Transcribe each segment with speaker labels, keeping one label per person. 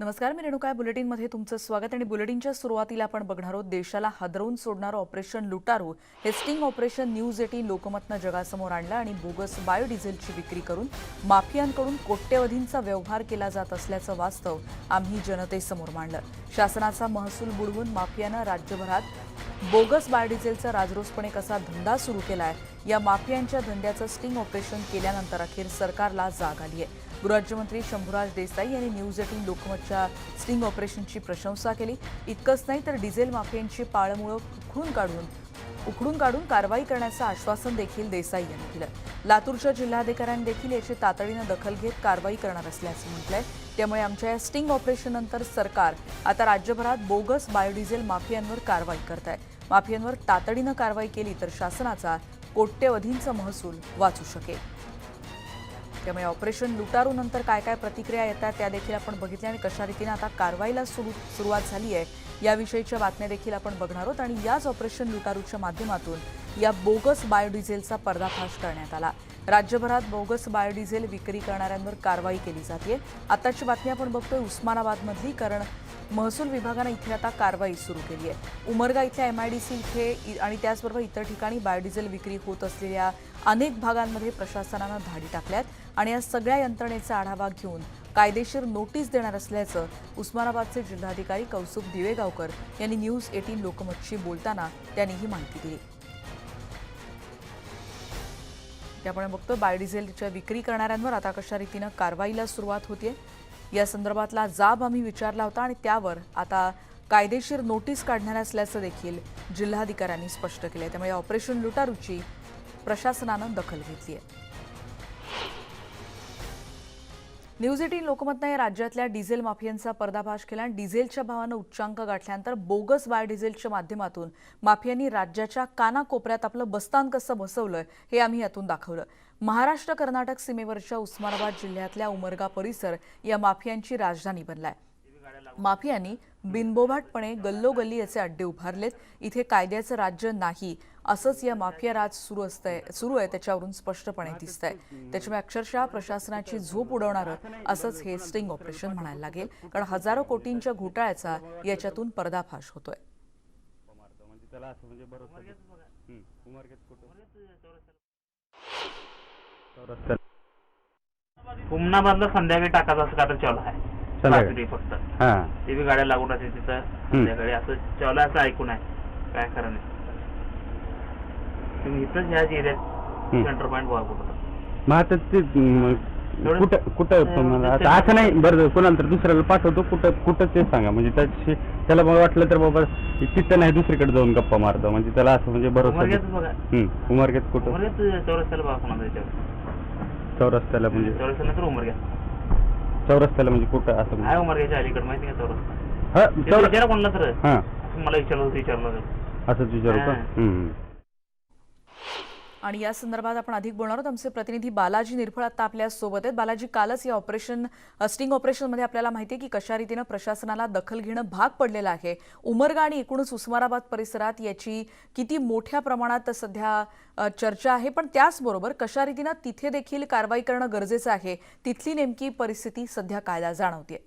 Speaker 1: नमस्कार, मी रेणुका. बुलेटिनमध्ये तुमचं स्वागत. आणि बुलेटिनच्या सुरुवातीला आपण बघणार आहोत देशाला हादरवून सोडणारं ऑपरेशन लुटारू हे स्टिंग ऑपरेशन न्यूज 18 लोकमतनं जगासमोर आणलं आणि बोगस बायोडिझेलची विक्री करून माफियांकडून कोट्यवधींचा व्यवहार केला जात असल्याचं वास्तव आम्ही जनतेसमोर मांडलं. शासनाचा महसूल बुडवून माफियानं राज्यभरात बोगस बायोडिझेलचा राजरोसपणे कसा धंदा सुरू केलाय, या माफियांच्या धंद्याचं स्टिंग ऑपरेशन केल्यानंतर अखेर सरकारला जाग आली आहे. गृहराज्यमंत्री शंभूराज देसाई यांनी न्यूज 18 लोकमतच्या स्टिंग ऑपरेशनची प्रशंसा केली. इतकंच नाही तर डिझेल माफियांची पाळमुळं उखडून काढून कारवाई करण्याचं आश्वासन देखील देसाई यांनी दिलं. लातूरच्या जिल्हाधिकाऱ्यांनी देखील याची तातडीनं दखल घेत कारवाई करणार असल्याचं म्हटलंय. त्यामुळे आमच्या या स्टिंग ऑपरेशननंतर सरकार आता राज्यभरात बोगस बायोडिझेल माफियांवर कारवाई करत आहे. माफियांवर तातडीनं कारवाई केली तर शासनाचा कोट्यवधींचा महसूल वाचू शकेल. त्यामुळे ऑपरेशन लुटारू नंतर काय काय प्रतिक्रिया येतात त्या देखील आपण बघितल्या आणि कशा रीतीने आता कारवाईला सुरुवात झाली आहे याविषयीच्या बातम्या देखील आपण बघणार आहोत. आणि याच ऑपरेशन लुटारूच्या माध्यमातून या बोगस बायोडिझेलचा पर्दाफाश करण्यात आला. राज्यभरात बोगस बायोडिझेल विक्री करणाऱ्यांवर कारवाई केली जाते. आताची बातमी आपण बघतोय उस्मानाबादमधली, कारण महसूल विभागानं इथे आता कारवाई सुरू केली आहे. उमरगा इथल्या MIDC इथे आणि त्याचबरोबर इतर ठिकाणी बायोडिझेल विक्री होत असलेल्या अनेक भागांमध्ये प्रशासनानं धाडी टाकल्यात आणि या सगळ्या यंत्रणेचा आढावा घेऊन कायदेशीर नोटीस देणार असल्याचं उस्मानाबादचे जिल्हाधिकारी कौस्तुभ दिवेगावकर यांनी न्यूज 18 लोकमतशी बोलताना त्यांनी ही माहिती दिली. त्यामुळे बघतो बायोडिझेलच्या विक्री करणाऱ्यांवर आता कशा रीतीनं कारवाईला सुरुवात होतीये. या संदर्भातला जाब आम्ही विचारला होता आणि त्यावर आता कायदेशीर नोटीस काढणार असल्याचं देखील जिल्हाधिकाऱ्यांनी स्पष्ट केलंय. त्यामुळे ऑपरेशन लुटारूची प्रशासनानं दखल घेतली आहे. न्यूज 18 लोकमतनं राज्यातल्या डिझेल माफियांचा पर्दाफाश केला आणि डिझेलच्या भावानं उच्चांक गाठल्यानंतर बोगस बायोडिझेलच्या माध्यमातून माफियांनी राज्याच्या कानाकोपऱ्यात आपलं बस्तान कसं बसवलं हे आम्ही यातून दाखवलं. महाराष्ट्र कर्नाटक सीमेवरच्या उस्मानाबाद जिल्ह्यातल्या उमरगा परिसर या माफियांची राजधानी बनलाय. माफियांनी बिनबोभाटपणे गल्लोगल्ली याचे अड्डे उभारलेत. इथे कायद्याचं राज्य नाही असंच या माफिया राज सुरू आहे त्याच्यावरून स्पष्टपणे दिसतंय. त्याच्यामुळे अक्षरशः प्रशासनाची झोप उडवणारं असंच हे स्टिंग ऑपरेशन म्हणायला लागेल, कारण हजारो कोटींच्या घोटाळ्याचा याच्यातून पर्दाफाश होतोय.
Speaker 2: उमनाबादला संध्याकाळी टाकायचं असं का तर चालू आहे रात्री फक्त. ते बी गाड्या लागून राहते तिथं संध्याकाळी असं चालू असं ऐकून आहे. काय खरं नाही. तुम्ही इथंच ह्याच एरियात सेंटर पॉईंट बघा
Speaker 3: कुठं असं नाही. बरं कोणाला तर दुसऱ्याला पाठवतो कुठं ते सांगा, म्हणजे त्याला वाटलं तर बाबा तिथं नाही दुसरीकडे जाऊन गप्पा मारतो, म्हणजे त्याला असं म्हणजे बरोबर. उमरग्यात कुठं
Speaker 2: चौरस्त्याला बघा कोणाला.
Speaker 3: चौरस्त्याला म्हणजे चौरस्त्याला म्हणजे कुठं असं
Speaker 2: आहे उमरग्याच्या अलीकडे माहिती का चौरस्ता. विचारा कोणाला तर मला विचारलं
Speaker 3: असंच विचारू का.
Speaker 1: आणि या संदर्भात आपण अधिक बोलणार आहोत. आमचे प्रतिनिधी बालाजी निर्फळ आता आपल्या सोबत आहेत. बालाजी, कालच या स्टिंग ऑपरेशनमध्ये आपल्याला माहिती आहे की कशा रीतीनं प्रशासनाला दखल घेणं भाग पडलेलं आहे. उमरगा आणि एकूणच उस्मानाबाद परिसरात याची किती मोठ्या प्रमाणात सध्या चर्चा आहे, पण त्याचबरोबर कशा रीतीनं तिथे देखील कारवाई करणं गरजेचं आहे, तिथली नेमकी परिस्थिती सध्या काय जाणवते.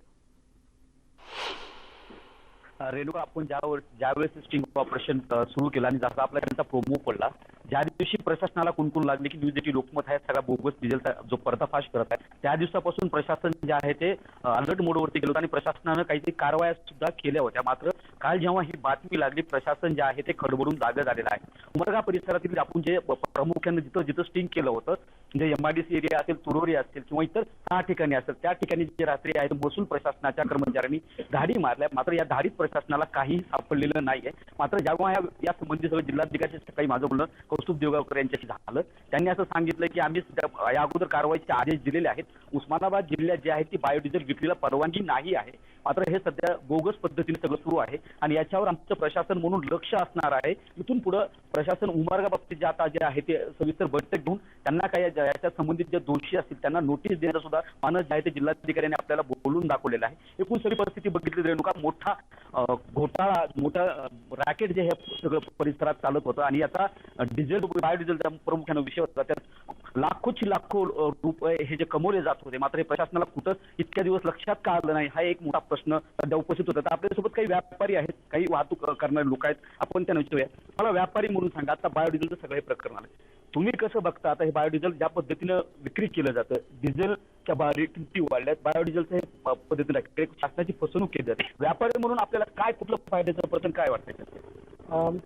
Speaker 4: रेणुका, आपण ज्यावेळेस स्टिंग ऑपरेशन सुरू केलं आणि जसा आपला त्यांचा प्रोमो पडला, ज्या दिवशी प्रशासनाला कुणकुण लागली की न्यूज 18 लोकमत आहे सगळा बोगस डिझेलचा जो पर्दाफाश करत आहे, त्या दिवसापासून प्रशासन जे आहे ते अलर्ट मोडवरती गेलं होतं आणि प्रशासनानं काहीतरी कारवाया सुद्धा केल्या होत्या. मात्र काल जेव्हा ही बातमी लागली, प्रशासन जे आहे ते खडबडून जागं झालेलं आहे. उमरगा परिसरातील आपण जे प्रामुख्याने जिथं स्टिंग केलं होतं, म्हणजे MIDC एरिया असेल, तुरोरी असेल किंवा इतर 6 ठिकाणी असेल, त्या ठिकाणी जे रात्री आहे महसूल प्रशासनाच्या कर्मचाऱ्यांनी धाडी मारल्या. मात्र या धाडीत प्रशासनाला काही सापडलेलं नाहीये. मात्र जेव्हा या संबंधी सगळं जिल्हाधिकारी सकाळी माझं बोलणं कौस्तुभ देवगावकर यांच्याशी झालं, त्यांनी असं सांगितलं की आम्ही या अगोदर कारवाईचे आदेश दिलेले आहेत. उस्मानाबाद जिल्ह्यात जे आहे ती बायोडिझेल विक्रीला परवानगी नाही आहे. मात्र हे सध्या बोगस पद्धतीने सगळं सुरू आहे आणि याच्यावर आमचं प्रशासन म्हणून लक्ष असणार आहे. इथून पुढे प्रशासन उमरगा बाबतीत जे आता जे आहे ते सविस्तर बैठक घेऊन त्यांना काही याच्या संबंधित जे दोषी असतील त्यांना नोटीस देण्याचा सुद्धा मानस जे आहे ते जिल्हाधिकाऱ्यांनी आपल्याला बोलून दाखवलेला आहे. एकूण सगळी परिस्थिती बघितली रेणुका, मोठा घोटाळा मोठा रॅकेट जे हे सगळं परिसरात चालत होतं आणि याचा डिझेल बायोडिझेलचा प्रामुख्याने विषय होता. त्यात लाखो रुपये हे जे कमवले जात होते, मात्र हे प्रशासनाला कुठं इतक्या दिवस लक्षात का आलं नाही, हा एक मोठा प्रश्न सध्या उपस्थित होता. तर आपल्यासोबत काही व्यापारी आहेत, काही वाहतूक करणारे लोक आहेत, आपण त्यांना विचारूया. मला व्यापारी म्हणून सांगा, आता बायोडिझेलचं सगळं हे प्रकरण आलं, तुम्ही कसं बघता? आता हे बायोडिझेल ज्या पद्धतीनं विक्री केलं जातं, डिझेलच्या किमती वाढल्यात, बायोडिझेलच्या हे पद्धतीने शासनाची फसवणूक केली जाते, व्यापारी म्हणून आपल्याला काय कुठलं फायद्याचं प्रश्न काय वाटतंय?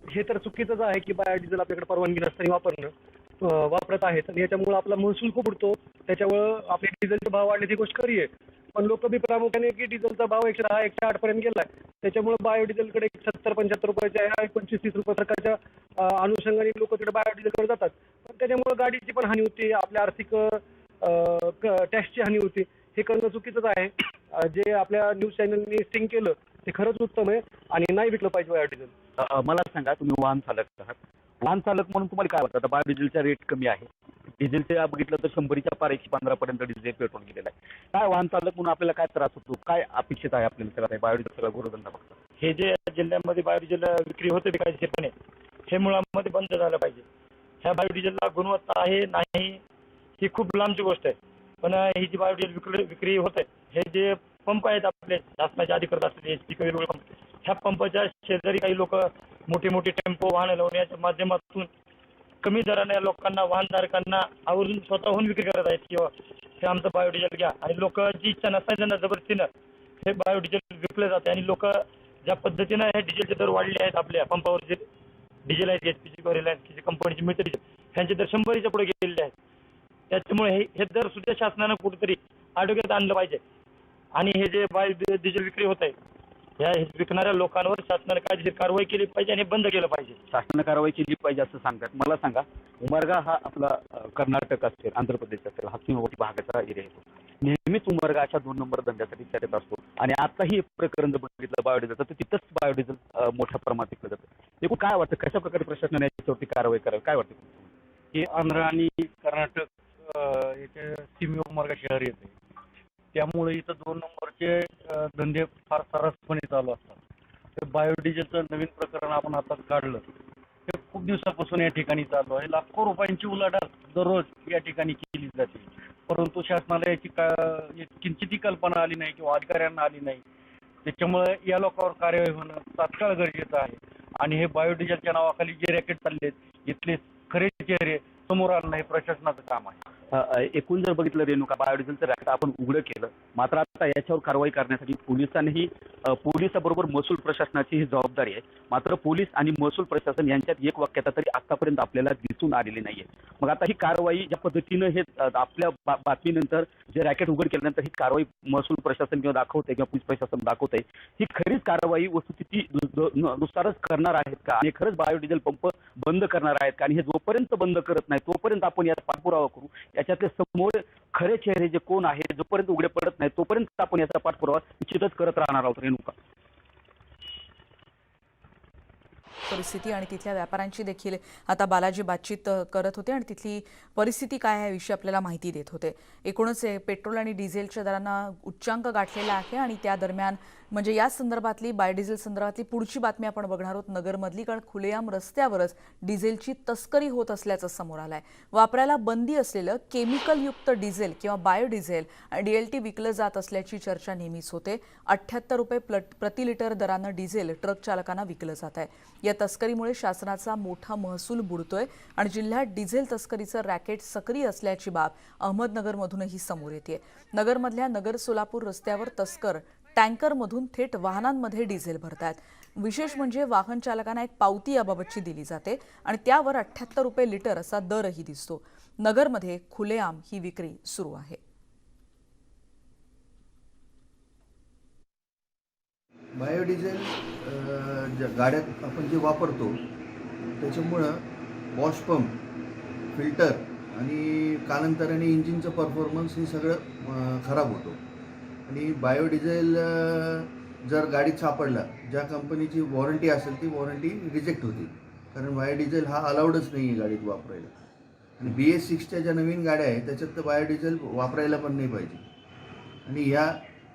Speaker 5: हे तर चुकीचंच आहे की बायोडिझेल आपल्याकडे परवानगी नसताना वापरत आहेत आणि याच्यामुळे आपला महसूल खूप उडतो. त्याच्यामुळे आपले डिझेलचे भाव वाढले ती गोष्ट खरी आहे, पण लोक बी प्रामुख्याने की डिझेलचा भाव 110 108 पर्यंत गेलाय, त्याच्यामुळे बायोडिझेलकडे 70-75 रुपयाच्या 25-30 रुपये सरकारच्या अनुषंगाने लोक तिकडे बायोडिझेलकडे जातात. पण त्याच्यामुळे गाडीची पण हानी होती, आपल्या आर्थिक टॅक्सची हानी होती. हे करणं चुकीचंच आहे. जे आपल्या न्यूज चॅनलनी स्टिंग केलं ते खरंच उत्तम आहे आणि नाही विकलं पाहिजे बायोडिझेल.
Speaker 4: मला सांगा, तुम्ही वाहन चालक आहात, वाहन चालक म्हणून तुम्हाला काय वाटतं? आता बायोडिझेलचा रेट कमी आहे, डिझेलच्या बघितलं तर 100च्या पार 115 पर्यंत डिझेल पेट्रोल गेलेलं आहे. काय वाहन चालक म्हणून आपल्याला काय त्रास होतो, काय अपेक्षित आहे आपल्याला बायोडिझेल सगळा गोरधंदा बघता?
Speaker 6: हे जे जिल्ह्यामध्ये बायोडिझेल विक्री होते बेकायदेशीरपणे, हे मुळामध्ये बंद झालं पाहिजे. ह्या बायोडिझेलला गुणवत्ता आहे नाही ही खूप लांबची गोष्ट आहे, पण ही जी बायोडिझेल विक्री होते, हे जे पंप आहेत आपले शासनाचे अधिकृत असलेले HP वेगवेगळे पंप, ह्या पंपाच्या शेजारी काही लोक मोठे मोठे टेम्पो वाहन लावण्याच्या माध्यमातून कमी दराने लोकांना, वाहनधारकांना आवर्जून स्वतःहून विक्री करत आहेत किंवा हे आमचं बायोडिझेल घ्या, आणि लोकांची इच्छा नसताना जबरदस्तीनं हे बायोडिझेल विकलं जाते. आणि लोक ज्या पद्धतीनं हे डिझेलचे दर वाढले आहेत, आपल्या पंपावर जे डिझेल आहेत, HPची रिलायन्स जी कंपनीची मिळते डिझेल, ह्यांचे दर 100च्या पुढे गेलेले आहेत. त्याच्यामुळे हे दर सुद्धा शासनानं कुठेतरी आटोक्यात आणलं पाहिजे. आणि हे जे बायोडिझेल विक्री होत आहे, या विकणाऱ्या लोकांवर शासनाने कायदेशीर कारवाई केली पाहिजे आणि बंद केलं पाहिजे.
Speaker 4: शासनाने कारवाई केली पाहिजे असं सांगतात. मला सांगा, उमरगा हा आपला कर्नाटक असेल, आंध्र प्रदेश असेल, हा सीमावर्ती भागाचा एरिया येतो. नेहमीच उमरगा अशा 2 नंबर धंद्यासाठी चर्चेत असतो आणि आताही प्रकरण जर बघितलं बायोडिझेलचं, तर तिथंच बायोडिझेल मोठ्या प्रमाणात विकलं जातं. एकूण काय वाटतं, कशा प्रकारे प्रशासनाने याच्यावरती कारवाई करावी, काय वाटतं?
Speaker 5: की आंध्र आणि कर्नाटक याचे सीमे उमरगा शहर येते, त्यामुळे इथं 2 नंबरचे धंदे फार सरसपणे चालू असतात. ते बायोडिझेलचं नवीन प्रकरण आपण आता काढलं, ते खूप दिवसापासून या ठिकाणी चालू आहे. लाखो रुपयांची उलाढाल दररोज या ठिकाणी केली जाते, परंतु शासनाला याची किंचितही कल्पना आली नाही किंवा अधिकाऱ्यांना आली नाही. त्याच्यामुळे या लोकांवर कार्यवाही होणं तात्काळ गरजेचं आहे. आणि हे बायोडिझेलच्या नावाखाली जे रॅकेट चाललेत, इथले खरे चेहरे समोर आणणं हे प्रशासनाचं काम आहे.
Speaker 4: एकूण जर बघितलं रेणुका, बायोडिझेलचं रॅकेट आपण उघडं केलं, मात्र आता याच्यावर कारवाई करण्यासाठी पोलिसांनीही, पोलिसाबरोबर महसूल प्रशासनाची ही जबाबदारी आहे. मात्र पोलीस आणि महसूल प्रशासन यांच्यात एक वाक्यता तरी आतापर्यंत आपल्याला दिसून आलेली नाहीये. मग आता ही कारवाई ज्या पद्धतीनं हे आपल्या बातमीनंतर जे रॅकेट उघड केल्यानंतर ही कारवाई महसूल प्रशासन किंवा दाखवते किंवा पोलीस प्रशासन दाखवतंय, ही खरीच कारवाई वस्तुस्थिती नुसारच करणार आहेत का, आणि खरंच बायोडिझेल पंप बंद करणार आहेत का? आणि हे जोपर्यंत बंद करत नाही तोपर्यंत आपण याचा पाठपुरावा करू. याच्यातले समोर खरे चेहरे जे कोण आहे, जोपर्यंत उघडे पडत नाही तोपर्यंत आपण याचा पाठपुरावा निश्चितच करत राहणार आहोत. रेणुका,
Speaker 1: परिस्थिती आणि तिथल्या व्यापाऱ्यांची देखील आता बालाजी बातचीत करत होते आणि तिथली परिस्थिती काय आहे याविषयी आपल्याला माहिती देत होते. एकूणच पेट्रोल आणि डिझेलच्या दरांना उच्चांक गाठलेला आहे आणि त्या दरम्यान म्हणजे या संदर्भातली बायोडिझेल संदर्भातली पुढची बातमी आपण बघणार आहोत नगरमधली, कारण खुलेआम रस्त्यावरच डिझेलची तस्करी होत असल्याचं समोर आलं आहे. वापरायला बंदी असलेलं केमिकलयुक्त डिझेल किंवा बायोडिझेल DLT विकलं जात असल्याची चर्चा नेहमीच होते. 78 रुपये प्रति लिटर दरानं डिझेल ट्रक चालकांना विकलं जात आहे. या तस्करीमुळे शासनाचा मोठा महसूल बुडतोय आणि जिल्ह्यात डिझेल तस्करीचं रॅकेट सक्रिय असल्याची बाब अहमदनगरमधूनही समोर येते. नगरमधल्या नगर सोलापूर रस्त्यावर तस्कर टँकरमधून थेट वाहनांमध्ये डिझेल भरतात. विशेष म्हणजे वाहन चालकांना एक पावती याबाबतची दिली जाते आणि त्यावर 78 रुपये लिटर असा दरही दिसतो. नगरमध्ये खुलेआम ही विक्री सुरू आहे.
Speaker 7: बायोडिझेल गाड्यात आपण जे वापरतो त्याच्यामुळं वॉश पंप, फिल्टर आणि कालांतराने इंजिनचं परफॉर्मन्स हे सगळं खराब होतो. आणि बायोडिझेल जर गाडीत सापडला, ज्या कंपनीची वॉरंटी असेल ती वॉरंटी रिजेक्ट होती, कारण बायोडिझेल हा अलाउडच नाही आहे गाडीत वापरायला. आणि BS6च्या ज्या नवीन गाड्या आहेत त्याच्यात तर बायोडिझेल वापरायला पण नाही पाहिजे. आणि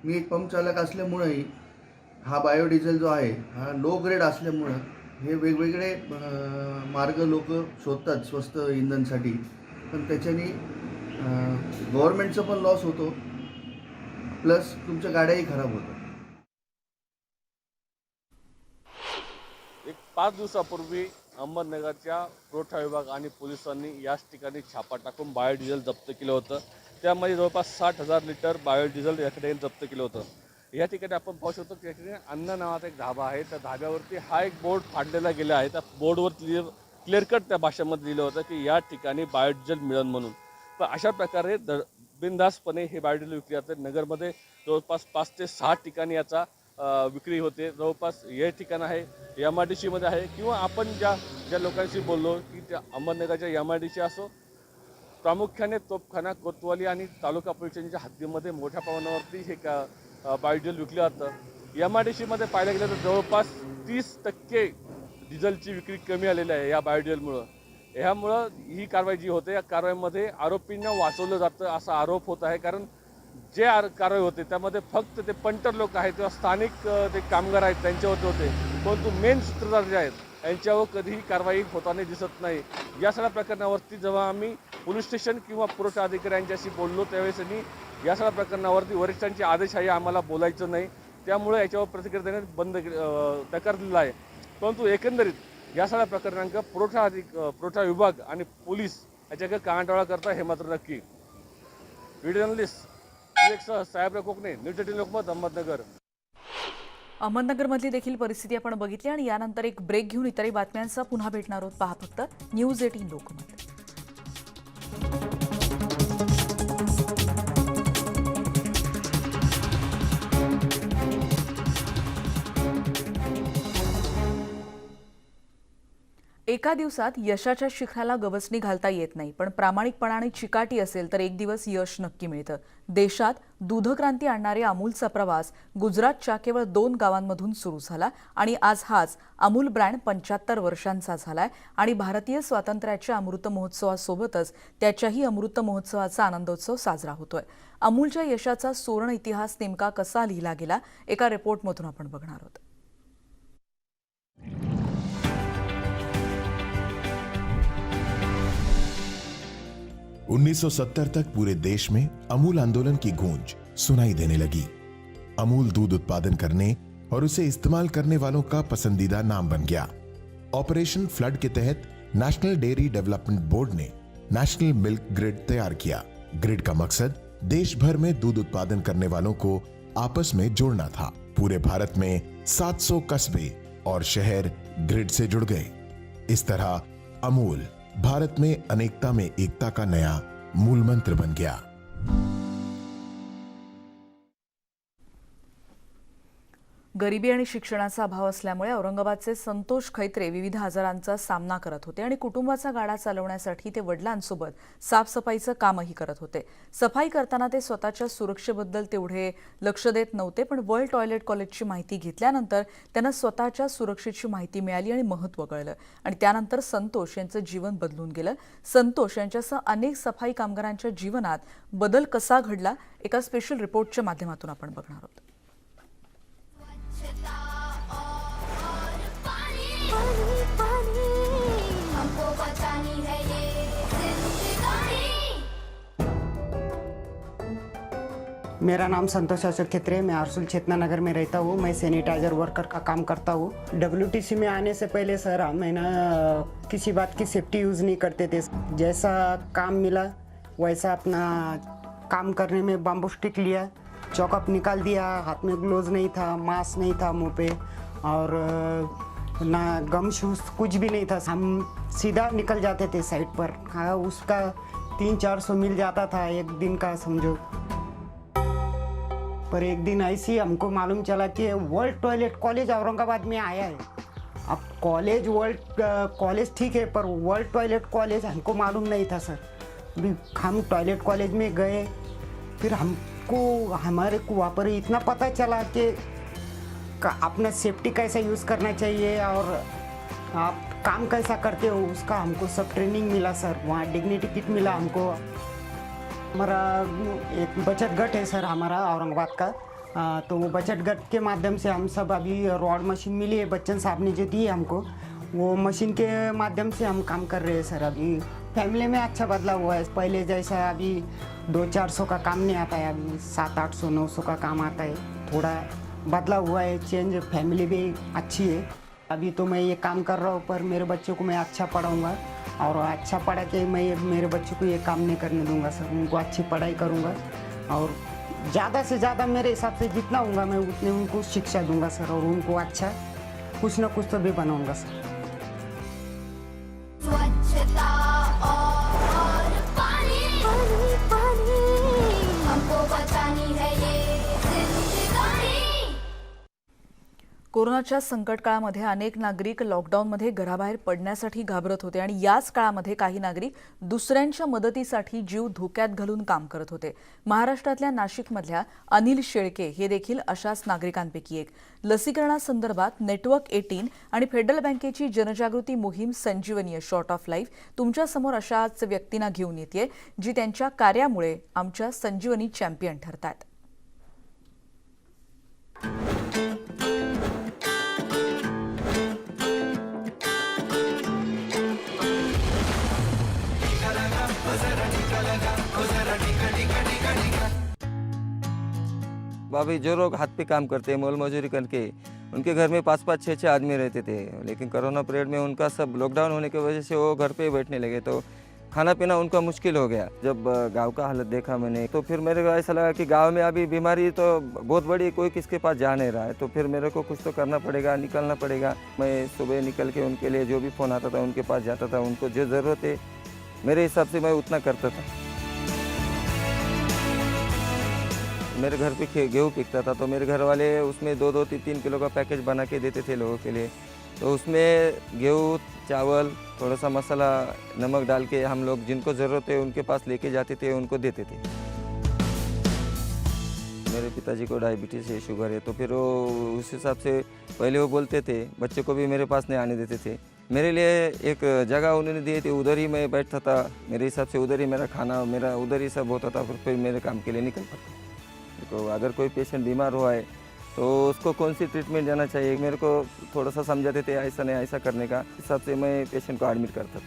Speaker 7: मी एक पंप चालक असल्यामुळेही हा बायोडिझेल जो आहे हा लो ग्रेड असल्यामुळं हे वेगवेगळे मार्ग लोक शोधतात स्वस्त इंधनसाठी, पण त्याच्याने गव्हर्नमेंटचं पण लॉस होतो, प्लस तुमच्या गाड्याही खराब होतात.
Speaker 8: एक 5 दिवसापूर्वी अहमदनगरच्या पुरवठा विभाग आणि पोलिसांनी याच ठिकाणी छापा टाकून बायोडिझेल जप्त केलं होतं. त्यामध्ये जवळपास 60,000 लिटर बायोडिझेल या ठिकाणी जप्त केलं होतं. या ठिकाणी आपण पाहू शकतो की या ठिकाणी अण्णा नावाचा एक धाबा आहे. त्या धाब्यावरती हा एक बोर्ड फाडलेला गेला आहे. त्या बोर्डवर क्लिअर कट त्या भाषेमध्ये लिहिलं होतं की या ठिकाणी बायोडिझेल मिळेल म्हणून. पण अशा प्रकारे बिनधास्तपणे हे बायोडिझेल विक्री जाते. नगरमध्ये जवळपास 5 ते 6 ठिकाणी याचा विक्री होते. जवळपास हे ठिकाण आहे MIDC मध्ये आहे, किंवा आपण ज्या लोकांशी बोललो की त्या अहमदनगरच्या MIDC असो, प्रामुख्याने तोपखाना, कोतवाली आणि तालुका पोलीस स्टेशनच्या हद्दीमध्ये मोठ्या प्रमाणावरती हे बायोडिझेल विकलं जातं. MIDC मध्ये पाहायला गेलं तर जवळपास 30% डिझेलची विक्री कमी आलेली आहे या बायोडिझेलमुळं. ह्यामुळं ही कारवाई जी होते या कारवाईमध्ये आरोपींना वाचवलं जातं असा आरोप होत आहे. कारण जे कारवाई होते त्यामध्ये फक्त ते पंटर लोक आहेत किंवा स्थानिक ते कामगार आहेत त्यांच्यावरती होते, परंतु मेन सूत्रधार जे आहेत यांच्यावर कधीही कारवाई होताना दिसत नाही. या सगळ्या प्रकरणावरती जेव्हा आम्ही पोलीस स्टेशन किंवा पुरवठा अधिकाऱ्यांच्याशी बोललो त्यावेळेस त्यांनी या सगळ्या प्रकरणावरती वरिष्ठांचे आदेश आहे आम्हाला बोलायचं नाही, त्यामुळे याच्यावर प्रतिक्रिया देण्यास नकार दिला आहे. परंतु एकंदरीत या सगळ्या प्रकरणांक पुरवठा विभाग आणि पोलीस याच्याकडे कानाडोळा करता हे मात्र नक्की. व्हिडिओ जर्नलिस्ट साहेबराव कोकणे, न्यूज 18 लोकमत, अहमदनगर.
Speaker 1: अहमदनगरमधली देखील परिस्थिती आपण बघितली आणि यानंतर एक ब्रेक घेऊन इतरही बातम्यांचा पुन्हा भेटणार आहोत. पहा फक्त न्यूज 18 लोकमत. एका दिवसात यशाच्या शिखराला गवसणी घालता येत नाही, पण प्रामाणिकपणाने चिकाटी असेल तर एक दिवस यश नक्की मिळतं. देशात दूधक्रांती आणणारे अमूलचा प्रवास गुजरातच्या केवळ 2 गावांमधून सुरू झाला आणि आज हाच अमूल ब्रँड 75 वर्षांचा झालाय आणि भारतीय स्वातंत्र्याच्या अमृत महोत्सवासोबतच त्याच्याही अमृत महोत्सवाचा आनंदोत्सव साजरा होतोय. अमूलच्या यशाचा सुवर्ण इतिहास नेमका कसा लिहिला गेला एका रिपोर्टमधून आपण बघणार आहोत.
Speaker 9: 1970 तक पूरे देश में अमूल आंदोलन की गूंज सुनाई देने लगी. अमूल दूध उत्पादन करने और उसे इस्तेमाल करने वालों का पसंदीदा नाम बन गया. ऑपरेशन फ्लड के तहत नेशनल डेयरी डेवलपमेंट बोर्ड ने नेशनल मिल्क ग्रिड तैयार किया. ग्रिड का मकसद देश भर में दूध उत्पादन करने वालों को आपस में जोड़ना था. पूरे भारत में 700 कस्बे और शहर ग्रिड से जुड़ गए. इस तरह अमूल भारत में अनेकता में एकता का नया मूल मंत्र बन गया.
Speaker 1: गरिबी आणि शिक्षणाचा अभाव असल्यामुळे औरंगाबादचे संतोष खैत्रे विविध आजारांचा सामना करत होते आणि कुटुंबाचा गाडा चालवण्यासाठी ते वडिलांसोबत साफसफाईचं कामही करत होते. सफाई करताना ते स्वतःच्या सुरक्षेबद्दल तेवढे लक्ष देत नव्हते, पण वर्ल्ड टॉयलेट कॉलेजची माहिती घेतल्यानंतर त्यांना स्वतःच्या सुरक्षेची माहिती मिळाली आणि महत्त्व कळलं आणि त्यानंतर संतोष यांचं जीवन बदलून गेलं. संतोष यांच्यासह अनेक सफाई कामगारांच्या जीवनात बदल कसा घडला एका स्पेशल रिपोर्टच्या माध्यमातून आपण बघणार आहोत.
Speaker 10: मेरा नाम संतोष अशोक खत्रे, मैं आरसूल चेतना नगर में रहता हूँ. मैं सैनिटाइजर वर्कर का काम करता हूँ. WTC में आने से पहले सर मैं किसी बात की सेफ्टी यूज़ नहीं करते थे. जैसा काम मिला वैसा अपना काम करने में बाम्बू स्टिक लिया, चौकअप निकाल दिया. हाथ में ग्लोव्स नहीं था, मास्क नहीं था मुंह पे और ना गम शूज़, कुछ भी नहीं था. हम सीधा निकल जाते थे साइड पर. हाँ, उसका 300-400 मिल जाता था एक दिन का समझो. पर एक दिन ऐसी हमको मालूम चला कि वर्ल्ड टॉयलेट कॉलेज औरंगाबाद में आया है. अब कॉलेज ठीक है, पर वर्ल्ड टॉयलेट कॉलेज हमको मालूम नहीं था सर. हम टॉयलेट कॉलेज में गए, फिर हमारे को वहाँ पर इतना पता चला कि अपना सेफ्टी कैसे यूज़ करना चाहिए और आप काम कैसा करते हो उसका हमको सब ट्रेनिंग मिला सर. वहाँ डिग्निटी किट मिला हमको. हमारा एक बचत गट है सर हमारा औरंगाबाद का, तो वो बचत गट के माध्यम से हम सब अभी रॉड मशीन मिली है, बच्चन साहब ने जो दी है हमको, वो मशीन के माध्यम से हम काम कर रहे हैं सर। अभी फैमिली में अच्छा बदलाव हुआ है, पहले जैसा अभी 200-400 का काम नहीं आता है, अभी 700-800-900 का काम आता है। थोड़ा बदलाव हुआ है, चेंज, फैमिली भी अच्छी है। अभी तो मैं ये काम कर रहा हूँ, पर मेरे बच्चों को मैं अच्छा पढ़ाऊँगा और अच्छा पढ़ा के मैं मेरे बच्चों को ये काम नहीं करने दूंगा सर। उनको अच्छी पढ़ाई करूँगा और ज़्यादा से ज़्यादा मेरे हिसाब से जितना होगा मैं उतने उनको शिक्षा दूंगा सर, और उनको अच्छा कुछ ना कुछ तो भी बनाऊंगा सर।
Speaker 11: स्वच्छता और पानी हमको बचानी है ये जिंदगानी।
Speaker 1: कोरोनाच्या संकट काळामध्ये अनेक नागरिक लॉकडाऊनमध्ये घराबाहेर पडण्यासाठी घाबरत होते आणि याच काळामध्ये काही नागरिक दुसऱ्यांच्या मदतीसाठी जीव धोक्यात घालून काम करत होते। महाराष्ट्रातल्या नाशिकमधल्या अनिल शेळके हे देखील अशाच नागरिकांपैकी एक। लसीकरणासंदर्भात नेटवर्क 18 आणि फेडरल बँकेची जनजागृती मोहीम संजीवनी शॉर्ट ऑफ लाईफ तुमच्यासमोर अशाच व्यक्तींना घेऊन येते, जी त्यांच्या कार्यामुळे आमच्या संजीवनी चॅम्पियन ठरतात।
Speaker 12: भाभी जो लोग हाथ पे काम करते हैं, मोल मजूरी करके, उनके घर में 5-5, 6-6 आदमी रहते थे। लेकिन कोरोना पीरियड में उनका सब लॉकडाउन होने की वजह से वो घर पे बैठने लगे, तो खाना पीना उनका मुश्किल हो गया। जब गांव का हालत देखा मैंने, तो फिर मेरे को ऐसा लगा कि गांव में अभी बीमारी तो बहुत बड़ी, कोई किसके पास जा नहीं रहा है, तो फिर मेरे को कुछ तो करना पड़ेगा, निकलना पड़ेगा। मैं सुबह निकल के उनके लिए जो भी फ़ोन आता था उनके पास जाता था, उनको जो ज़रूरत है मेरे हिसाब से मैं उतना करता था। मेरे घर पे गेहूँ पिकता था, तो मेरे घर वाले उसमें 2-2, 3-3 किलो का पैकेज बना के देते थे लोगों के लिए। तो उसमें गेहूँ, चावल, थोड़ा सा मसाला, नमक डाल के हम लोग जिनको ज़रूरत है उनके पास लेके जाते थे, उनको देते थे। मेरे पिताजी को डायबिटीज़ है, शुगर है, तो फिर वो उस हिसाब से पहले वो बोलते थे, बच्चे को भी मेरे पास नहीं आने देते थे। मेरे लिए एक जगह उन्होंने दी थी, उधर ही मैं बैठता था। मेरे हिसाब से उधर ही मेरा खाना, मेरा उधर ही सब होता था, फिर मेरे काम के लिए निकल पड़ता। तो अगर कोई पेशेंट बीमार हुआ है तो उसको कौन सी ट्रीटमेंट देना चाहिए, मेरे को थोड़ा सा समझाते थे, ऐसा नहीं ऐसा करने का हिसाब से मैं पेशेंट को एडमिट करता था।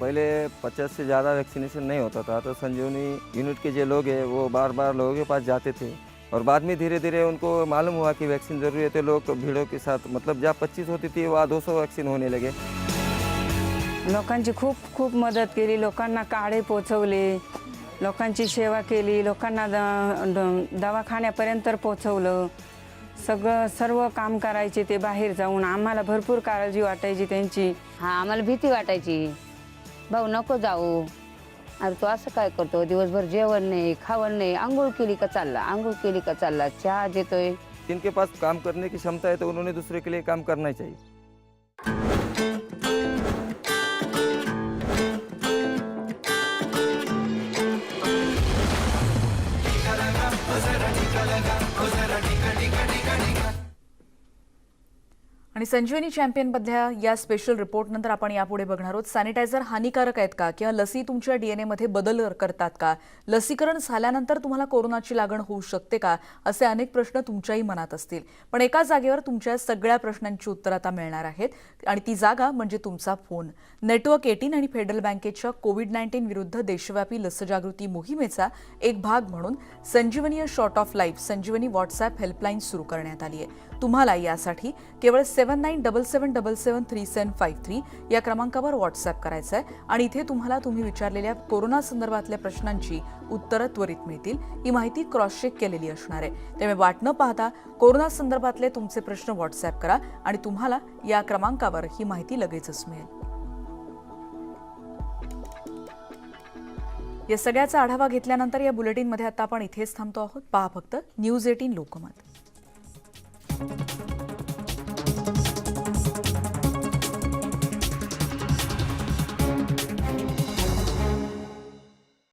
Speaker 12: पहले 50 से ज़्यादा वैक्सीनेशन नहीं होता था, तो संजीवनी यूनिट के जो लोग हैं वो बार बार लोगों के पास जाते थे, और बाद में धीरे धीरे उनको मालूम हुआ कि वैक्सीन ज़रूरी है, तो लोग भीड़ों के साथ, मतलब जहाँ 25 होती थी वहाँ 200 वैक्सीन होने लगे।
Speaker 13: लोकांची खूप खूप मदत केली, लोकांना काढे पोचवले, लोकांची सेवा केली, लोकांना दवाखान्यापर्यंत पोचवलं, सर्व काम करायचे ते बाहेर जाऊन। आम्हाला भरपूर काळजी वाटायची त्यांची।
Speaker 14: हां, आम्हाला भीती वाटायची, भाऊ नको जाऊ, अरे तो असं काय करतो, दिवसभर जेवण नाही, खावण नाही, आंघोळ केली का चालला, आंघोळ केली का चालला, चहा देतोय।
Speaker 12: जिनके पास काम करने की क्षमता है तो उन्होंने दूसरे के लिए काम करना चाहिए।
Speaker 1: आणि संजीवनी चॅम्पियनमधल्या या स्पेशल रिपोर्टनंतर आपण यापुढे बघणार आहोत, सॅनिटायझर हानिकारक आहेत का, किंवा लसी तुमच्या DNA मध्ये बदल करतात का, लसीकरण झाल्यानंतर तुम्हाला कोरोनाची लागण होऊ शकते का, असे अनेक प्रश्न तुमच्याही मनात असतील। पण एका जागेवर तुमच्या सगळ्या प्रश्नांची उत्तरं आता मिळणार आहेत, आणि ती जागा म्हणजे तुमचा फोन। नेटवर्क 18 आणि फेडरल बँकेच्या कोविड-19 विरुद्ध देशव्यापी लसजागृती मोहिमेचा एक भाग म्हणून Sanjeevani short of life Sanjeevani WhatsApp helpline सुरू करण्यात आली आहे। तुम्हाला यासाठी केवळ 7977773753 या क्रमांकावर व्हॉट्सअप करायचं आहे, आणि इथे तुम्हाला तुम्ही विचारलेल्या कोरोना संदर्भातल्या प्रश्नांची उत्तरं त्वरित मिळतील। ही माहिती क्रॉस चेक केलेली असणार आहे, त्यामुळे वाट न पाहता कोरोना संदर्भातले तुमचे प्रश्न व्हॉट्सअप करा आणि तुम्हाला या क्रमांकावर ही माहिती लगेचच मिळेल। या सगळ्याचा आढावा घेतल्यानंतर या बुलेटिनमध्ये आता आपण इथेच थांबतो आहोत। पहा फक्त न्यूज 18 लोकमत।